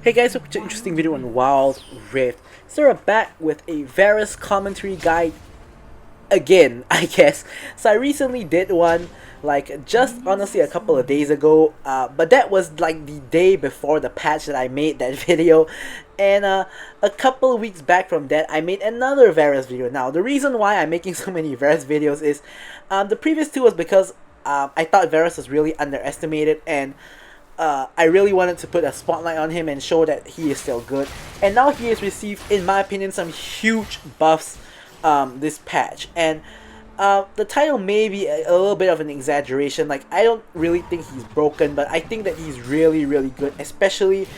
Hey guys, welcome to an interesting video on Wild Rift. So we're back with a Varus commentary guide again, I guess. So I recently did one, like just honestly a couple of days ago, but that was like the day before the patch that I made that video. And a couple of weeks back from that, I made another Varus video. Now, the reason why I'm making so many Varus videos is the previous two was because I thought Varus was really underestimated, and I really wanted to put a spotlight on him and show that he is still good. And now he has received, in my opinion, some huge buffs this patch. And the title may be a little bit of an exaggeration. Like, I don't really think he's broken, but I think that he's really, really good, especially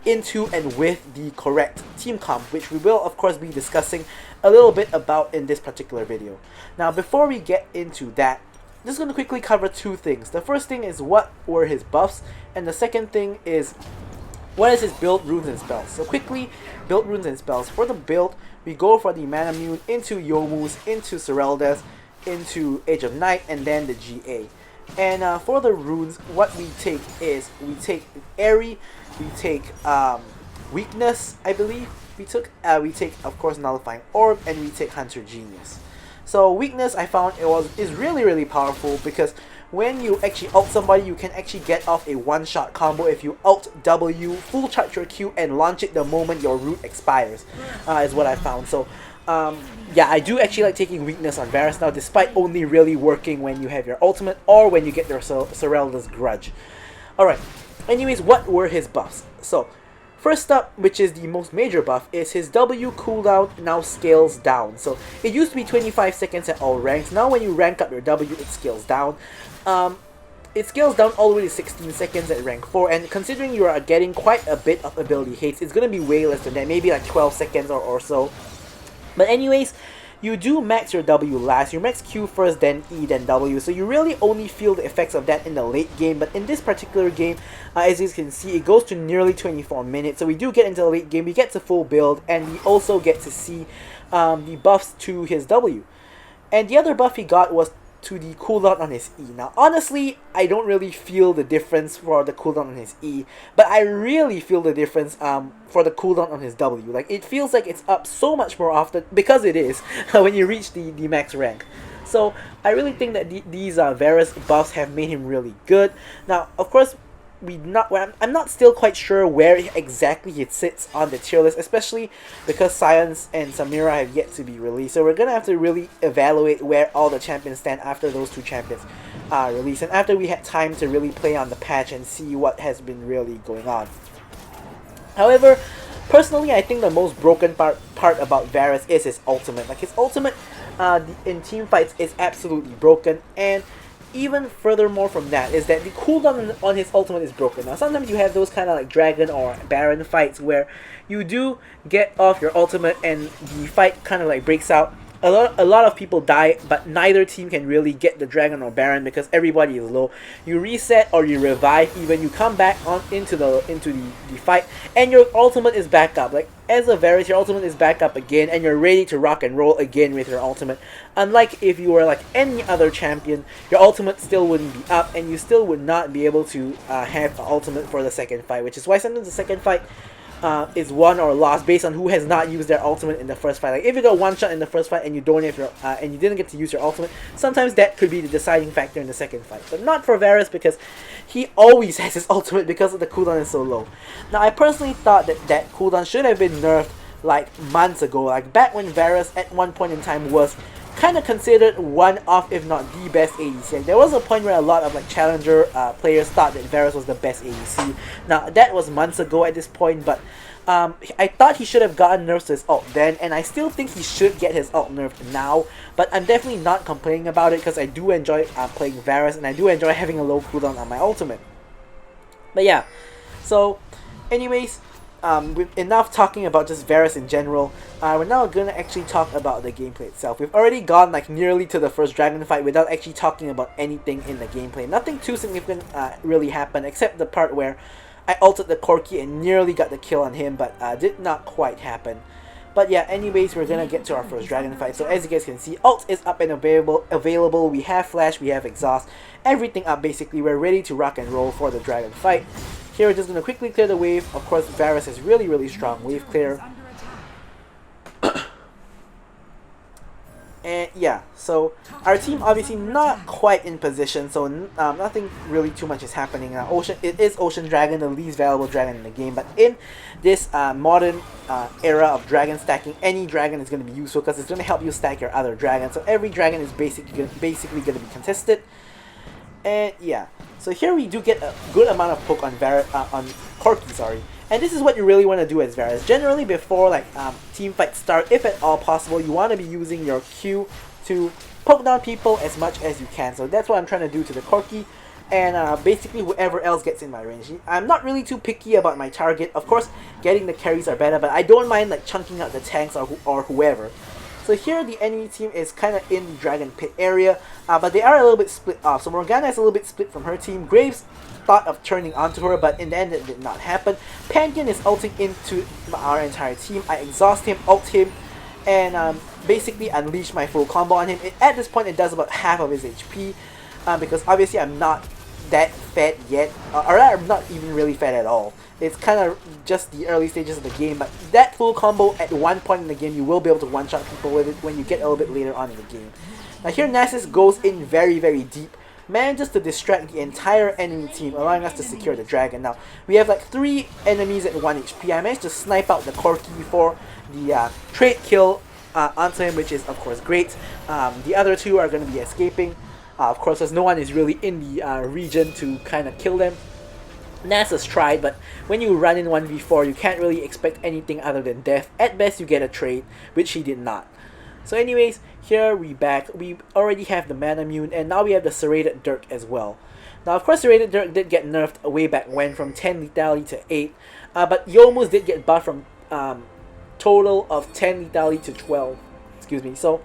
into and with the correct team comp, which we will, of course, be discussing a little bit about in this particular video. Now, before we get into that, just going to quickly cover two things. The first thing is what were his buffs, and the second thing is what is his build, runes, and spells. So quickly, build, runes, and spells. For the build, we go for the Manamune into Yomu's, into Serelda's, into Age of Night, and then the GA. And for the runes, what we take is, we take Airy, we take Weakness, I believe we take, of course, Nullifying Orb, and we take Hunter Genius. So weakness, I found is really, really powerful, because when you actually ult somebody, you can actually get off a one-shot combo if you ult W, full charge your Q, and launch it the moment your root expires, is what I found. So yeah, I do actually like taking weakness on Varus now, despite only really working when you have your ultimate or when you get your Serelda's Grudge. Alright, anyways, what were his buffs? So first up, which is the most major buff, is his W cooldown now scales down. So it used to be 25 seconds at all ranks. Now when you rank up your W, it scales down. It scales down all the way to 16 seconds at rank 4, and considering you are getting quite a bit of ability haste, it's going to be way less than that, maybe like 12 seconds or so. But anyways, you do max your W last. You max Q first, then E, then W. So you really only feel the effects of that in the late game. But in this particular game, as you can see, it goes to nearly 24 minutes. So we do get into the late game. We get to full build, and we also get to see the buffs to his W. And the other buff he got was to the cooldown on his E. Now, honestly, I don't really feel the difference for the cooldown on his E, but I really feel the difference for the cooldown on his W. Like, it feels like it's up so much more often, because it is, when you reach the max rank. So, I really think that these Varus buffs have made him really good. Now, of course, I'm not still quite sure where exactly it sits on the tier list, especially because Science and Samira have yet to be released. So we're gonna have to really evaluate where all the champions stand after those two champions are released, and after we had time to really play on the patch and see what has been really going on. However, personally, I think the most broken part about Varus is his ultimate. Like, his ultimate in team fights is absolutely broken, and even furthermore from that is that the cooldown on his ultimate is broken. Now, sometimes you have those kind of like Dragon or Baron fights where you do get off your ultimate and the fight kind of like breaks out. A lot of people die, but neither team can really get the Dragon or Baron because everybody is low. You reset or you revive, even you come back on into the fight, and your ultimate is back up. Like, as a Varus, your ultimate is back up again, and you're ready to rock and roll again with your ultimate. Unlike if you were like any other champion, your ultimate still wouldn't be up, and you still would not be able to have an ultimate for the second fight, which is why sometimes the second fight is won or lost based on who has not used their ultimate in the first fight. Like, if you got one shot in the first fight and you don't have your and you didn't get to use your ultimate, sometimes that could be the deciding factor in the second fight. But not for Varus, because he always has his ultimate because the cooldown is so low. Now, I personally thought that cooldown should have been nerfed like months ago. Like, back when Varus at one point in time was kind of considered one of, if not the best ADC. Like, there was a point where a lot of like challenger players thought that Varus was the best ADC. Now, that was months ago at this point, but I thought he should have gotten nerfed to his ult then, and I still think he should get his ult nerfed now, but I'm definitely not complaining about it because I do enjoy playing Varus, and I do enjoy having a low cooldown on my ultimate. But yeah, so anyways, with enough talking about just Varus in general, we're now going to actually talk about the gameplay itself. We've already gone like nearly to the first dragon fight without actually talking about anything in the gameplay. Nothing too significant really happened, except the part where I ulted the Corki and nearly got the kill on him, but did not quite happen. But yeah, anyways, we're gonna get to our first dragon fight. So as you guys can see, ult is up and available. We have flash, we have exhaust, everything up basically. We're ready to rock and roll for the dragon fight. Here we're just going to quickly clear the wave. Of course, Varus is really strong wave clear. And yeah, so our team obviously not quite in position, so nothing really too much is happening. It is Ocean Dragon, the least valuable dragon in the game, but in this modern era of dragon stacking, any dragon is going to be useful because it's going to help you stack your other dragons. So every dragon is basically going to be contested. And yeah, so here we do get a good amount of poke on Corki, sorry. And this is what you really want to do as Varus. Generally, before like team fights start, if at all possible, you want to be using your Q to poke down people as much as you can. So that's what I'm trying to do to the Corki, and basically whoever else gets in my range. I'm not really too picky about my target. Of course, getting the carries are better, but I don't mind like chunking out the tanks or whoever. So here the enemy team is kind of in the Dragon Pit area, but they are a little bit split off. So Morgana is a little bit split from her team. Graves thought of turning onto her, but in the end it did not happen. Pantheon is ulting into our entire team. I exhaust him, ult him, and basically unleash my full combo on him. At this point it does about half of his HP, because obviously I'm not that fed yet, or I'm not even really fed at all. It's kind of just the early stages of the game, but that full combo at one point in the game, you will be able to one-shot people with it when you get a little bit later on in the game. Now here Nasus goes in very deep, manages to distract the entire enemy team, allowing us to secure the dragon. Now, we have like 3 enemies at 1 HP. I managed to snipe out the Corki for the trade kill onto him, which is of course great. The other 2 are going to be escaping. Of course, as no one is really in the region to kind of kill them. Nasus tried, but when you run in 1v4, you can't really expect anything other than death. At best, you get a trade, which he did not. So anyways, here we back. We already have the Mana Mune, and now we have the Serrated Dirk as well. Now, of course, Serrated Dirk did get nerfed way back when from 10 lethality to 8, but Youmuu's did get buffed from total of 10 lethality to 12. Excuse me. So,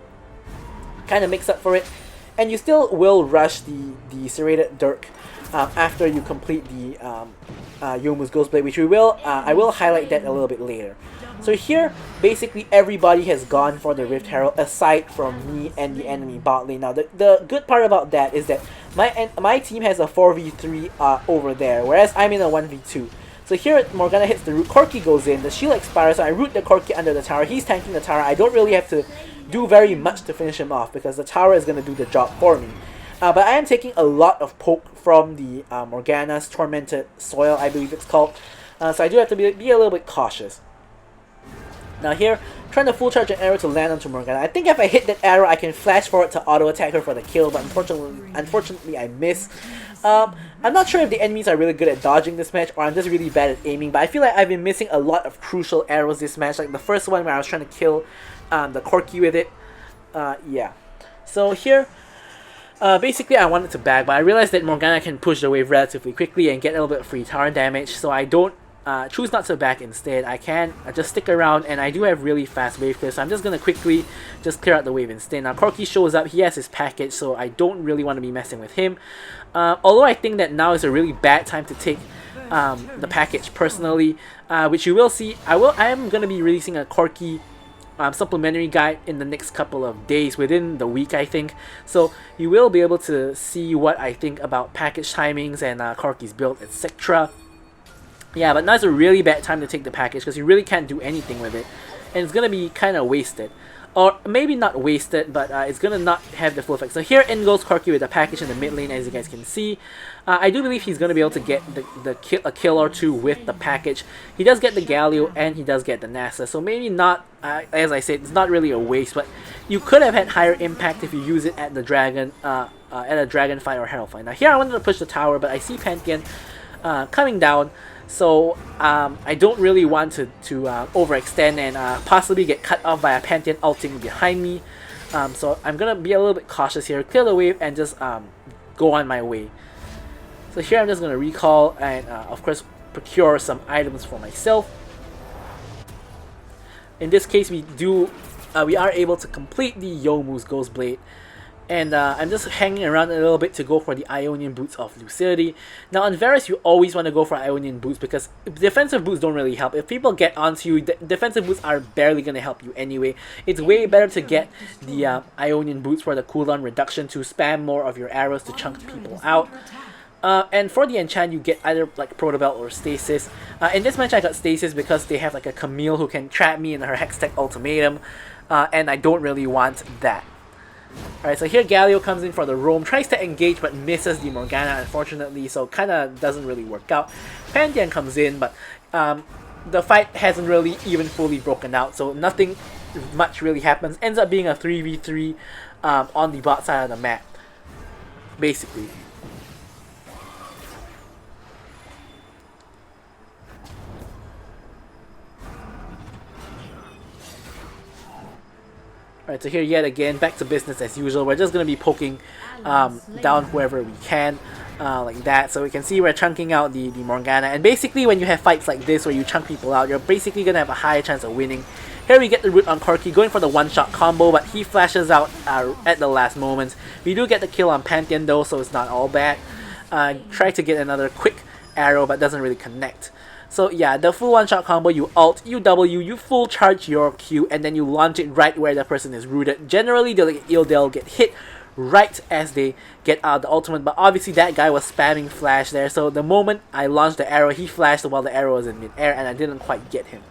kind of makes up for it. And you still will rush the Serrated Dirk after you complete the Youmuu's Ghostblade, which I will highlight that a little bit later. So here, basically everybody has gone for the Rift Herald aside from me and the enemy bot lane. Now, the good part about that is that my team has a 4v3 over there, whereas I'm in a 1v2. So here, Morgana hits the root, Corki goes in, the shield expires, so I root the Corki under the tower. He's tanking the tower. I don't really have to do very much to finish him off because the tower is going to do the job for me. But I am taking a lot of poke from the Morgana's Tormented Soil, I believe it's called. So I do have to be a little bit cautious. Now here, trying to full charge an arrow to land onto Morgana. I think if I hit that arrow, I can flash forward to auto attack her for the kill, but unfortunately I miss. I'm not sure if the enemies are really good at dodging this match, or I'm just really bad at aiming, but I feel like I've been missing a lot of crucial arrows this match, like the first one where I was trying to kill the Corki with it. Yeah. So here, basically I wanted to back, but I realized that Morgana can push the wave relatively quickly and get a little bit of free tower damage, so I don't choose not to back instead. I can just stick around, and I do have really fast wave clear, so I'm just going to quickly just clear out the wave instead. Now Corki shows up, he has his package, so I don't really want to be messing with him. Although I think that now is a really bad time to take the package personally, which you will see. I am going to be releasing a Corki supplementary guide in the next couple of days, within the week I think, so you will be able to see what I think about package timings and Corki's build, etc. Yeah, but now's a really bad time to take the package because you really can't do anything with it, and it's gonna be kind of wasted. Or maybe not wasted, but it's gonna not have the full effect. So here in goes Corki with the package in the mid lane, as you guys can see. I do believe he's gonna be able to get a kill or 2 with the package. He does get the Galio and he does get the NASA, so maybe not. As I said, it's not really a waste, but you could have had higher impact if you use it at the dragon, at a dragon fight or herald fight. Now here I wanted to push the tower, but I see Pantheon coming down. So I don't really want to overextend and possibly get cut off by a Pantheon ulting behind me. So I'm gonna be a little bit cautious here, clear the wave, and just go on my way. So here I'm just gonna recall and of course procure some items for myself. In this case, we are able to complete the Youmuu's Ghostblade. And I'm just hanging around a little bit to go for the Ionian Boots of Lucidity. Now on Varus, you always want to go for Ionian Boots because defensive boots don't really help. If people get onto you, defensive boots are barely going to help you anyway. It's way better to get the Ionian Boots for the cooldown reduction to spam more of your arrows to chunk people out. And for the enchant, you get either like Protobelt or Stasis. In this match, I got Stasis because they have like a Camille who can trap me in her Hextech Ultimatum, and I don't really want that. Alright, so here Galio comes in for the roam, tries to engage but misses the Morgana unfortunately, so kinda doesn't really work out. Pantheon comes in, but the fight hasn't really even fully broken out, so nothing much really happens. Ends up being a 3v3 on the bot side of the map, basically. Alright, so here yet again, back to business as usual. We're just going to be poking down whoever we can, like that. So we can see we're chunking out the Morgana. And basically when you have fights like this where you chunk people out, you're basically going to have a higher chance of winning. Here we get the root on Corki, going for the one-shot combo, but he flashes out at the last moment. We do get the kill on Pantheon though, so it's not all bad. Try to get another quick arrow, but doesn't really connect. So yeah, the full one-shot combo, you ult, you W, you full charge your Q, and then you launch it right where the person is rooted. Generally, they'll get hit right as they get out of the ultimate, but obviously that guy was spamming flash there, so the moment I launched the arrow, he flashed while the arrow was in mid-air, and I didn't quite get him.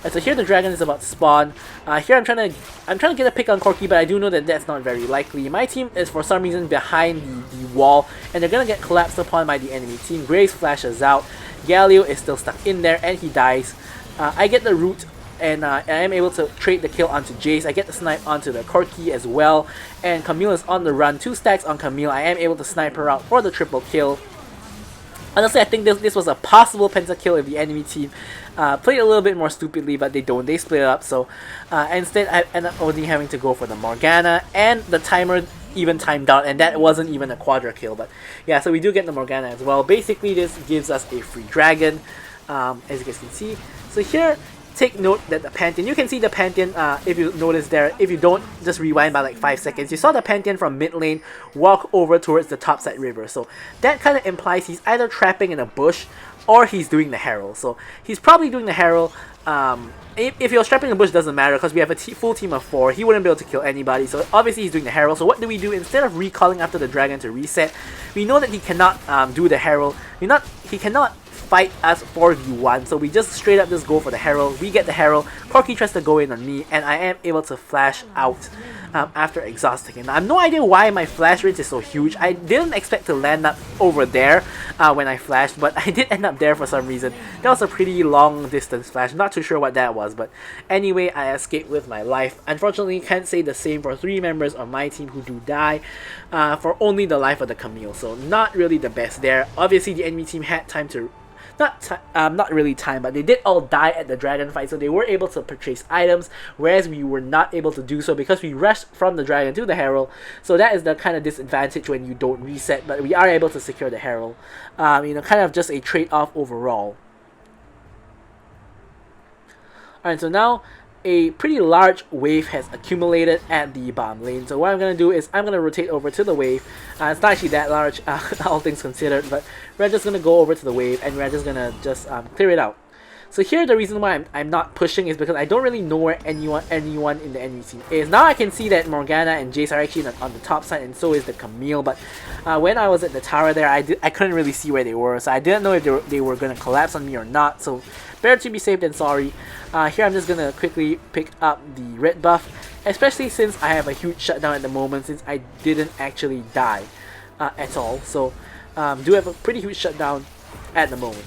Right, so here the dragon is about to spawn. Here I'm trying to get a pick on Corki, but I do know that that's not very likely. My team is for some reason behind the wall, and they're gonna get collapsed upon by the enemy team. Graves flashes out. Galio is still stuck in there and he dies. I get the root and I am able to trade the kill onto Jace. I get the snipe onto the Corki as well, and Camille is on the run. 2 stacks on Camille. I am able to snipe her out for the triple kill. Honestly, I think this was a possible pentakill if the enemy team played a little bit more stupidly, but they don't. They split up, so instead I end up only having to go for the Morgana, and the timer even timed out, and that wasn't even a quadra kill. But yeah, so we do get the Morgana as well. Basically, this gives us a free dragon, as you guys can see. So here, take note that the Pantheon, you can see the Pantheon, if you notice there, if you don't, just rewind by like 5 seconds, you saw the Pantheon from mid lane walk over towards the topside river. So that kind of implies he's either trapping in a bush or he's doing the Herald. So he's probably doing the Herald. If he was trapping in the bush, doesn't matter because we have a full team of 4. He wouldn't be able to kill anybody, so obviously he's doing the Herald. So what do we do? Instead of recalling after the dragon to reset, we know that he cannot do the Herald. He cannot fight us 4v1, so we just straight up just go for the Herald. We get the Herald. Corki tries to go in on me, and I am able to flash out after exhausting him. I have no idea why my flash range is so huge. I didn't expect to land up over there when I flashed, but I did end up there for some reason. That was a pretty long distance flash. Not too sure what that was, but anyway, I escaped with my life. Unfortunately, can't say the same for 3 members of my team who do die for only the life of the Camille, so not really the best there. Obviously, the enemy team had time to not really time, but they did all die at the dragon fight, so they were able to purchase items, whereas we were not able to do so because we rushed from the dragon to the Herald. So that is the kind of disadvantage when you don't reset, but we are able to secure the Herald. You know, kind of just a trade-off overall. Alright, so now a pretty large wave has accumulated at the bottom lane. So what I'm going to do is I'm going to rotate over to the wave. It's not actually that large, all things considered, but we're just going to go over to the wave and we're just going to just clear it out. So here the reason why I'm not pushing is because I don't really know where anyone in the enemy team is. Now I can see that Morgana and Jace are actually on the top side, and so is the Camille, but when I was at the tower there, I couldn't really see where they were, so I didn't know if they were going to collapse on me or not, so better to be safe than sorry. Here I'm just going to quickly pick up the red buff, especially since I have a huge shutdown at the moment since I didn't actually die at all. So do have a pretty huge shutdown at the moment.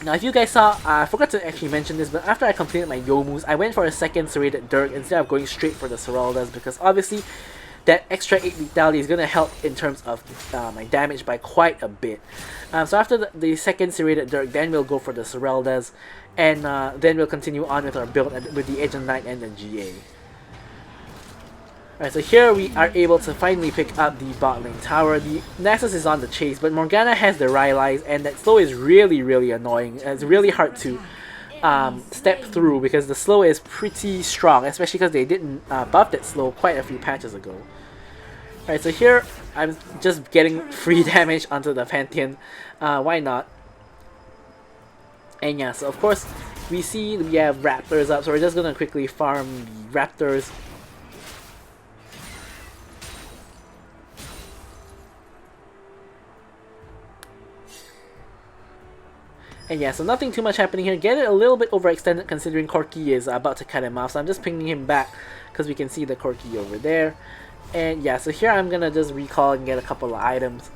Now if you guys saw, I forgot to actually mention this, but after I completed my Yomus, I went for a second serrated Dirk instead of going straight for the Seraldas, because obviously that extra 8 lethality is going to help in terms of my damage by quite a bit. So after the second serrated Dirk, then we'll go for the Seraldas, and then we'll continue on with our build with the Agent Knight and the GA. Alright, so here we are able to finally pick up the bot lane tower. The Nexus is on the chase, but Morgana has the Rylai's, and that slow is really annoying. It's really hard to step through because the slow is pretty strong, especially because they didn't buff that slow quite a few patches ago. Alright, so here I'm just getting free damage onto the Pantheon. Why not? And yeah, so of course we see we have Raptors up, so we're just gonna quickly farm the Raptors. And yeah, so nothing too much happening here. Get it a little bit overextended considering Corki is about to cut him off. So I'm just pinging him back because we can see the Corki over there. And yeah, so here I'm gonna just recall and get a couple of items.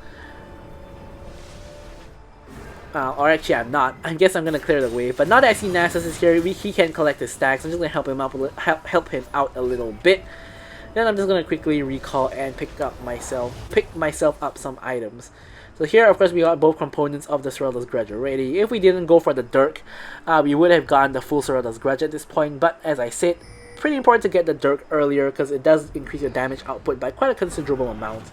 Or actually I'm not. I guess I'm gonna clear the wave. But now that I see Nasus is here, he can collect his stacks. I'm just gonna help him out a little bit. Then I'm just gonna quickly recall and pick myself up some items. So here, of course, we got both components of the Serelda's Grudge already. If we didn't go for the Dirk, we would have gotten the full Serelda's Grudge at this point. But as I said, pretty important to get the Dirk earlier because it does increase your damage output by quite a considerable amount.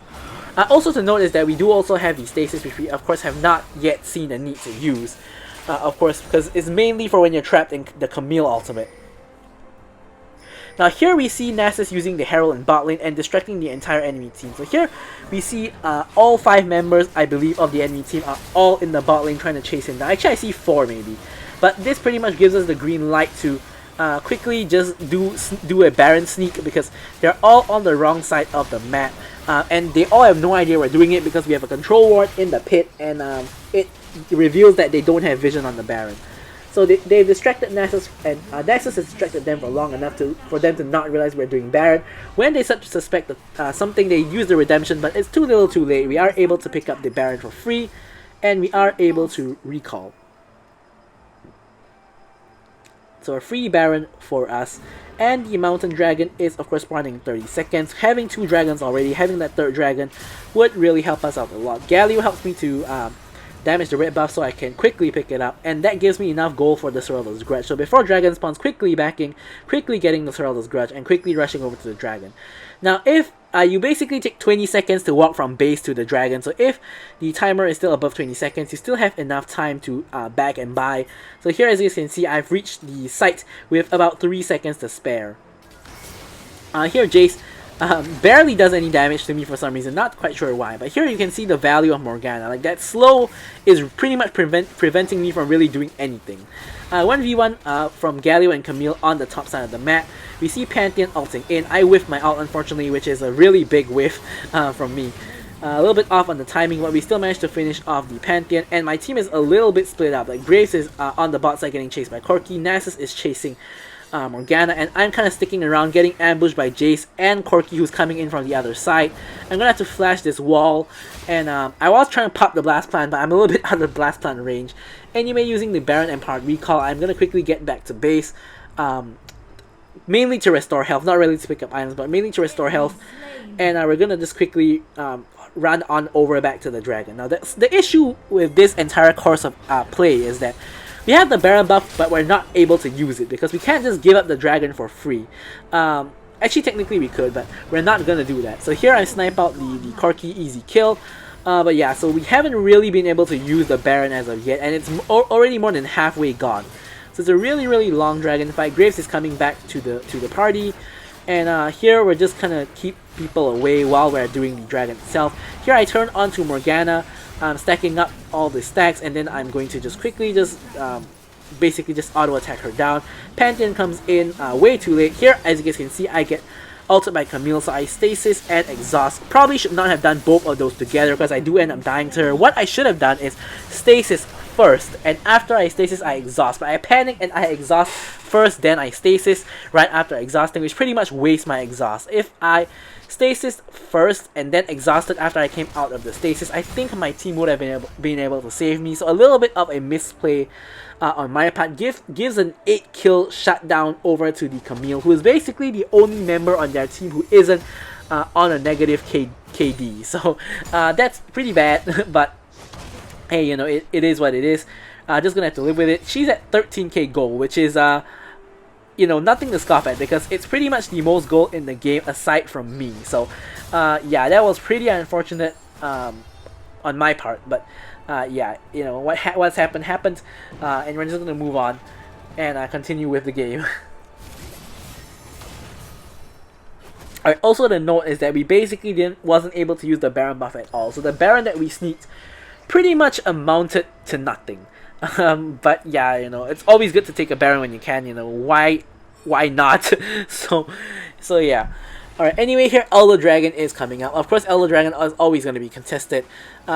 Also to note is that we do also have the Stasis, which we of course have not yet seen the need to use. Of course, because it's mainly for when you're trapped in the Camille ultimate. Now here we see Nasus using the Herald in bot lane and distracting the entire enemy team. So here we see all 5 members, I believe, of the enemy team are all in the bot lane trying to chase him down. Actually, I see 4 maybe. But this pretty much gives us the green light to quickly just do a Baron sneak because they're all on the wrong side of the map. And they all have no idea we're doing it because we have a control ward in the pit and it reveals that they don't have vision on the Baron. So they've distracted Nasus, and Nasus has distracted them for long enough for them to not realize we're doing Baron. When they start to suspect something, they use the redemption, but it's too little too late. We are able to pick up the Baron for free, and we are able to recall. So a free Baron for us. And the Mountain Dragon is of course spawning in 30 seconds. Having 2 dragons already, having that 3rd dragon would really help us out a lot. Galio helps me to damage the red buff so I can quickly pick it up, and that gives me enough gold for the Serelda's Grudge. So before dragon spawns, quickly getting the Serelda's Grudge and quickly rushing over to the dragon. Now if you basically take 20 seconds to walk from base to the dragon, so if the timer is still above 20 seconds, you still have enough time to back and buy. So here, as you can see, I've reached the site with about 3 seconds to spare. Here Jace barely does any damage to me for some reason, not quite sure why, but here you can see the value of Morgana. Like, that slow is pretty much preventing me from really doing anything. 1v1 from Galio and Camille on the top side of the map. We see Pantheon ulting in. I whiffed my ult, unfortunately, which is a really big whiff from me. A little bit off on the timing, but we still managed to finish off the Pantheon, and my team is a little bit split up. Like, Graves is on the bot side getting chased by Corki, Nasus is chasing Morgana, and I'm kind of sticking around, getting ambushed by Jace and Corki, who's coming in from the other side. I'm gonna have to flash this wall, and I was trying to pop the Blast Plant, but I'm a little bit out of Blast Plant range. Anyway, using the Baron Empowered Recall, I'm gonna quickly get back to base, mainly to restore health, not really to pick up items, but mainly to restore health, and we're gonna just quickly run on over back to the dragon. Now, the issue with this entire course of play is that we have the Baron buff, but we're not able to use it because we can't just give up the dragon for free. Actually, technically we could, but we're not gonna do that. So here I snipe out the Corki, easy kill. But yeah, so we haven't really been able to use the Baron as of yet, and it's already more than halfway gone. So it's a really, really long dragon fight. Graves is coming back to the party, and here we're just kind of keep people away while we're doing the dragon itself. Here I turn onto Morgana. I'm stacking up all the stacks, and then I'm going to just quickly basically just auto attack her down. Pantheon comes in way too late. Here, as you guys can see, I get ulted by Camille, so I stasis and exhaust. Probably should not have done both of those together because I do end up dying to her. What I should have done is stasis first, and after I stasis, I exhaust. But I panic and I exhaust first, then I stasis right after exhausting, which pretty much wastes my exhaust. If I stasis first and then exhausted after I came out of the stasis, I think my team would have been able to save me. So a little bit of a misplay on my part gives an 8-kill shutdown over to the Camille, who is basically the only member on their team who isn't on a negative KD. So that's pretty bad, but hey, you know, it is what it is. Just gonna have to live with it. She's at 13k gold, which is you know, nothing to scoff at because it's pretty much the most gold in the game aside from me. So yeah, that was pretty unfortunate on my part, but yeah, you know, what's happened, and we're just gonna move on and continue with the game. Alright, also the note is that we basically wasn't able to use the Baron buff at all. So the Baron that we sneaked pretty much amounted to nothing. But yeah, you know, it's always good to take a Baron when you can, you know, why not? so yeah. Alright, anyway, here Elder Dragon is coming out. Of course, Elder Dragon is always going to be contested.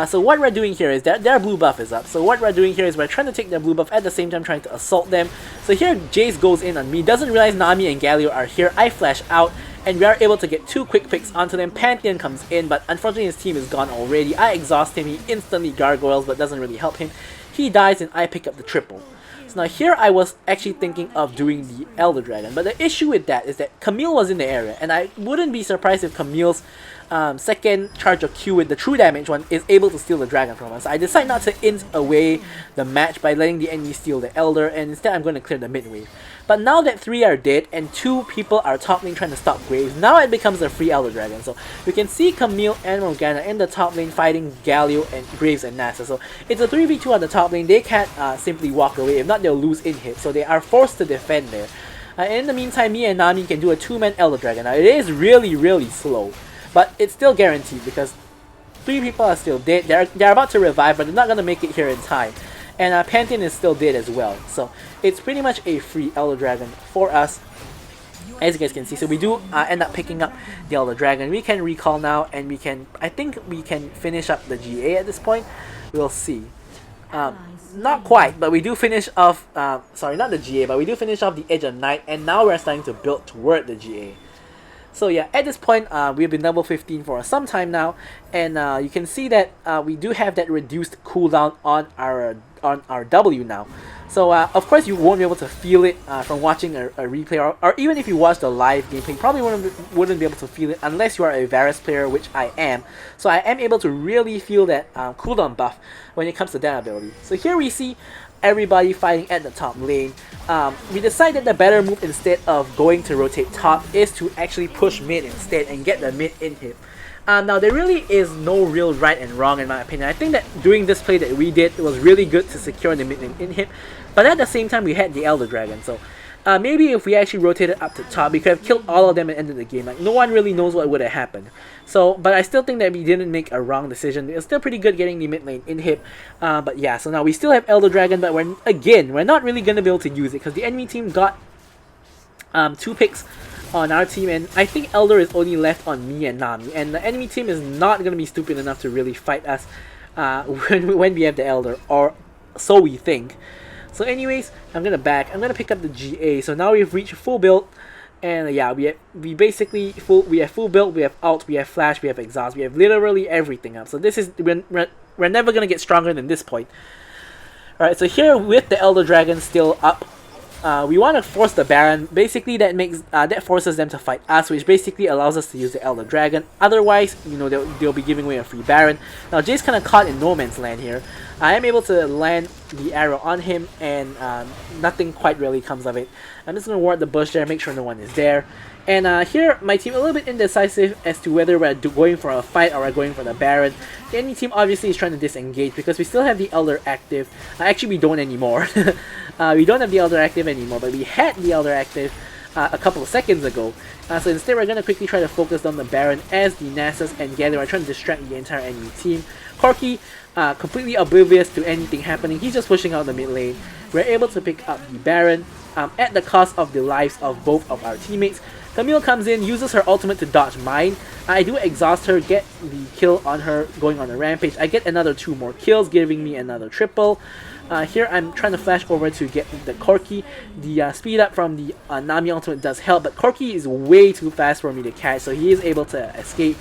So what we're doing here is that their blue buff is up. So what we're doing here is we're trying to take their blue buff at the same time trying to assault them. So here Jace goes in on me, doesn't realize Nami and Galio are here. I flash out and we are able to get 2 quick picks onto them. Pantheon comes in, but unfortunately his team is gone already. I exhaust him, he instantly gargoyles but doesn't really help him. He dies and I pick up the triple. So now here I was actually thinking of doing the Elder Dragon, but the issue with that is that Camille was in the area, and I wouldn't be surprised if Camille's second charge of Q with the true damage one is able to steal the dragon from us. I decide not to int away the match by letting the enemy steal the Elder, and instead I'm going to clear the mid wave. But now that 3 are dead and 2 people are top lane trying to stop Graves, now it becomes a free Elder Dragon. So you can see Camille and Morgana in the top lane fighting Galio and Graves and Nasa. So it's a 3v2 on the top lane. They can't simply walk away. If not, they'll lose in hit. So they are forced to defend there. In the meantime, me and Nami can do a 2-man Elder Dragon. Now it is really slow, but it's still guaranteed because 3 people are still dead. They're about to revive, but they're not going to make it here in time. And Pantheon is still dead as well. So it's pretty much a free Elder Dragon for us, as you guys can see. So we do end up picking up the Elder Dragon. We can recall now, and we can, I think we can finish up the GA at this point. We'll see. Not quite, but we do finish off, sorry, not the GA, but we do finish off the Edge of Night, and now we're starting to build toward the GA. So yeah, at this point, we've been level 15 for some time now, and you can see that we do have that reduced cooldown on our W now. So of course you won't be able to feel it from watching a replay, or even if you watch the live gameplay, you probably wouldn't be able to feel it unless you are a Varus player, which I am. So I am able to really feel that cooldown buff when it comes to that ability. So here we see everybody fighting at the top lane. We decided the better move, instead of going to rotate top, is to actually push mid instead and get the mid in hit. Now there really is no real right and wrong in my opinion. I think that doing this play that we did, it was really good to secure the mid lane in hit, but at the same time we had the Elder Dragon. So maybe if we actually rotated up to top, we could have killed all of them and ended the game. Like, no one really knows what would have happened. So, but I still think that we didn't make a wrong decision. It was still pretty good getting the mid lane in hit. But yeah, so now we still have Elder Dragon, but we're not really going to be able to use it because the enemy team got 2 picks on our team, and I think Elder is only left on me and Nami, and the enemy team is not going to be stupid enough to really fight us when we have the Elder, or so we think. So anyways, I'm going to pick up the GA. So now we've reached full build, and yeah, we have full build, we have ult, we have flash, we have exhaust, we have literally everything up. So this is, we're never going to get stronger than this point. Alright, so here with the Elder Dragon still up, we want to force the Baron. Basically that forces them to fight us, which basically allows us to use the Elder Dragon. Otherwise, you know, they'll be giving away a free Baron. Now Jay's kind of caught in no man's land here. I am able to land the arrow on him, and nothing quite really comes of it. I'm just going to ward the bush there, make sure no one is there. And here, my team a little bit indecisive as to whether we're going for a fight or we're going for the Baron. The enemy team obviously is trying to disengage because we still have the Elder active. Actually, we don't anymore. We don't have the Elder active anymore, but we had the Elder active a couple of seconds ago. So instead, we're going to quickly try to focus on the Baron as the Nasus and Galio are trying to distract the entire enemy team. Corki, completely oblivious to anything happening, he's just pushing out the mid lane. We're able to pick up the Baron at the cost of the lives of both of our teammates. Camille comes in, uses her ultimate to dodge mine. I do exhaust her, get the kill on her, going on a rampage. I get another 2 more kills, giving me another triple. Here I'm trying to flash over to get the Corki. The speed up from the Nami ultimate does help, but Corki is way too fast for me to catch, so he is able to escape.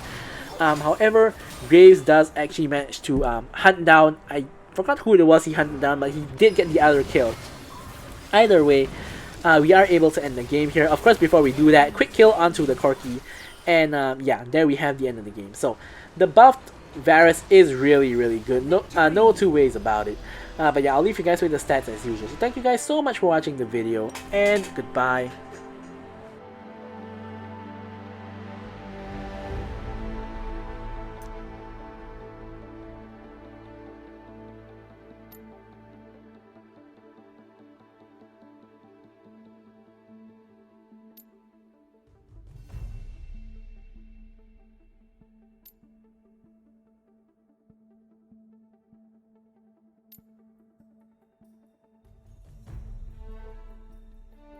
However, Graves does actually manage to hunt down, I forgot who it was he hunted down, but he did get the other kill. Either way, we are able to end the game here. Of course, before we do that, quick kill onto the Corki, and yeah, there we have the end of the game. So the buffed Varus is really good. No 2 ways about it. But yeah, I'll leave you guys with the stats as usual. So thank you guys so much for watching the video, and goodbye.